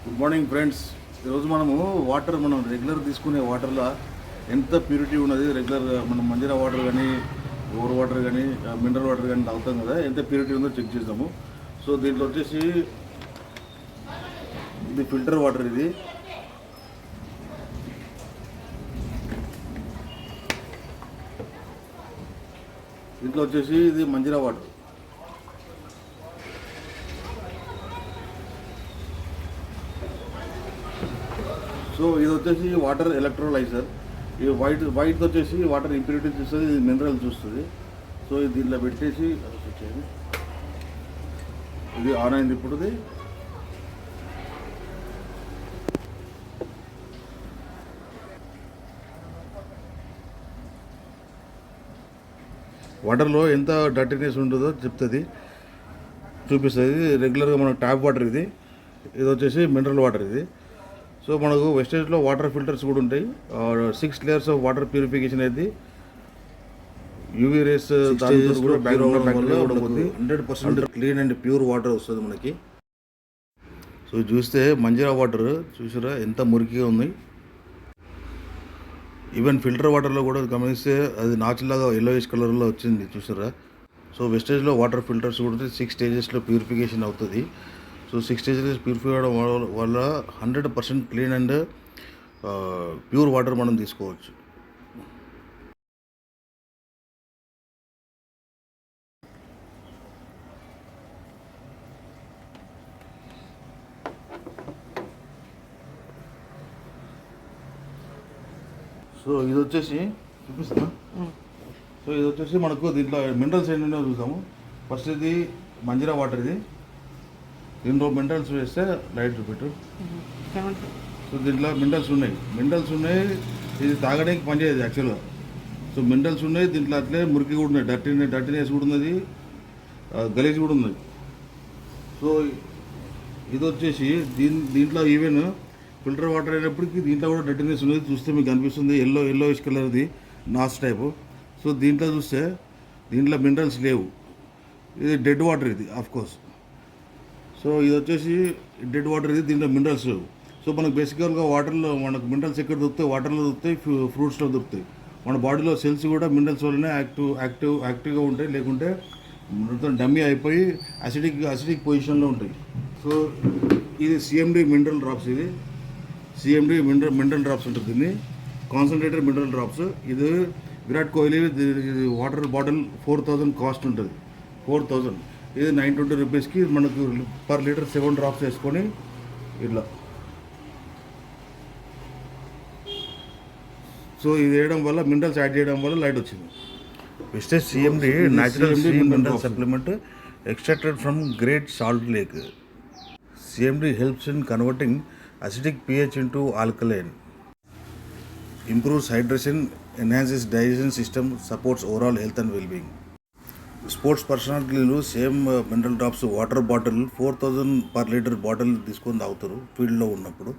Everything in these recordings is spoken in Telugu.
Good morning friends. ఈరోజు మనం రెగ్యులర్ తీసుకునే వాటర్లో ఎంత ప్యూరిటీ ఉన్నది, రెగ్యులర్ మనం మంజీరా వాటర్ కానీ బోర్ వాటర్ కానీ మినరల్ వాటర్ కానీ తాగుతాం కదా, ఎంత ప్యూరిటీ ఉందో చెక్ చేద్దాము. సో దీంట్లో వచ్చేసి ఇది ఫిల్టర్ వాటర్. దీంట్లో వచ్చేసి ఇది మంజీరా వాటర్. సో ఇది వచ్చేసి వాటర్ ఎలక్ట్రోలైజర్. ఈ వైట్ వచ్చేసి వాటర్ ఇంప్యూరిటీ చూస్తుంది, ఇది మినరల్ చూస్తుంది. సో ఇది దీంట్లో పెట్టేసి ఇది ఆన్ అయింది. ఇప్పుడు వాటర్లో ఎంత డర్టీనెస్ ఉంటుందో చెప్తుంది, చూపిస్తుంది. రెగ్యులర్గా మనకు ట్యాప్ వాటర్ ఇది వచ్చేసి మినరల్ వాటర్ ఇది. సో మనకు వెస్టేజ్లో వాటర్ ఫిల్టర్స్ కూడా ఉంటాయి. 6 లేయర్స్ ఆఫ్ వాటర్ ప్యూరిఫికేషన్ అయితే యూవీ రేస్ కూడా 100% క్లీన్ అండ్ ప్యూర్ వాటర్ వస్తుంది మనకి. సో చూస్తే మంజీరా వాటర్ చూసారా ఎంత మురికిగా ఉంది. ఈవెన్ ఫిల్టర్ వాటర్లో కూడా గమనిస్తే అది నాచులాగా ఎల్లోయిష్ కలర్లో వచ్చింది చూసారా. సో వెస్టేజ్లో వాటర్ ఫిల్టర్స్ కూడా 6 స్టేజెస్లో ప్యూరిఫికేషన్ అవుతుంది. సో 6 స్టేజెస్ ప్యూరిఫై అవ్వడం వల్ల 100% క్లీన్ అండ్ ప్యూర్ వాటర్ మనం తీసుకోవచ్చు. సో ఇది వచ్చేసి చూపిస్తున్నా. సో ఇది వచ్చేసి మనకు దీంట్లో మినరల్స్ ఏంటో చూద్దాము. ఫస్ట్ ఇది మంజీరా వాటర్. దీంట్లో మినరల్స్ వేస్తే లైట్ చూపెట్టు. సో దీంట్లో మినరల్స్ ఉన్నాయి. ఇది తాగడానికి పనిచేయదు యాక్చువల్గా. సో మినరల్స్ ఉన్నాయి దీంట్లో, అట్లే మురికి కూడా ఉన్నాయి, డర్టీనెస్ కూడా ఉన్నది, గలీజ్ కూడా ఉన్నది. సో ఇది వచ్చేసి దీంట్లో ఈవెన్ ఫిల్టర్ వాటర్ అయినప్పటికీ దీంట్లో కూడా డర్టీనెస్ ఉన్నది. చూస్తే మీకు కనిపిస్తుంది ఎల్లోయిష్ కలర్ది నాస్ టైపు. సో దీంట్లో చూస్తే దీంట్లో మినరల్స్ లేవు, ఇది డెడ్ వాటర్ ఇది ఆఫ్కోర్స్. సో ఇది వచ్చేసి డెడ్ వాటర్ ఇది, దీంట్లో మినరల్స్ లేవు. సో మనకు బేసికల్గా వాటర్లో మనకు మినరల్స్ ఎక్కడ దొరుకుతాయి, వాటర్లో దొరుకుతాయి, ఫ్రూట్స్లో దొరుకుతాయి. మన బాడీలో సెల్స్ కూడా మినరల్స్ వల్లనే యాక్టివ్గా ఉంటాయి, లేకుంటే మొత్తం డమ్మీ అయిపోయి అసిడిక్ పొజిషన్లో ఉంటాయి. సో ఇది సిఎండి మినరల్ డ్రాప్స్. ఇది సిఎండి మినరల్ డ్రాప్స్ ఉంటుంది, దీన్ని కాన్సన్ట్రేటెడ్ మినరల్ డ్రాప్స్. ఇది Virat Kohli water bottle 4000 cost ఉంటుంది, 4000. ఇది 920 రూపీస్కి మనకు పర్ లీటర్ 7 డ్రాప్స్ వేసుకొని ఇట్లా. సో ఇది వేయడం వల్ల మినరల్స్ యాడ్ చేయడం వల్ల లైట్ వచ్చింది. Vestige CMD natural mineral supplement extracted from Great Salt Lake. CMD helps in converting acidic pH into alkaline, improves hydration, enhances digestion system, supports overall health and well-being. Sports పర్సనాలిటీలు same mineral drops water bottle 4000 per litre bottle తీసుకొని తాగుతారు ఫీల్డ్లో ఉన్నప్పుడు.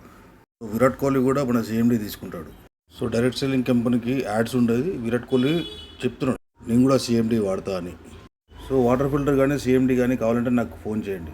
విరాట్ కోహ్లీ కూడా మన సిఎండి తీసుకుంటాడు. సో డైరెక్ట్ సెల్లింగ్ కంపెనీకి యాడ్స్ ఉండేది, విరాట్ కోహ్లీ చెప్తున్నాడు నేను కూడా సిఎండి వాడతా అని. సో వాటర్ ఫిల్టర్ కానీ సిఎండి కానీ కావాలంటే నాకు ఫోన్ చేయండి.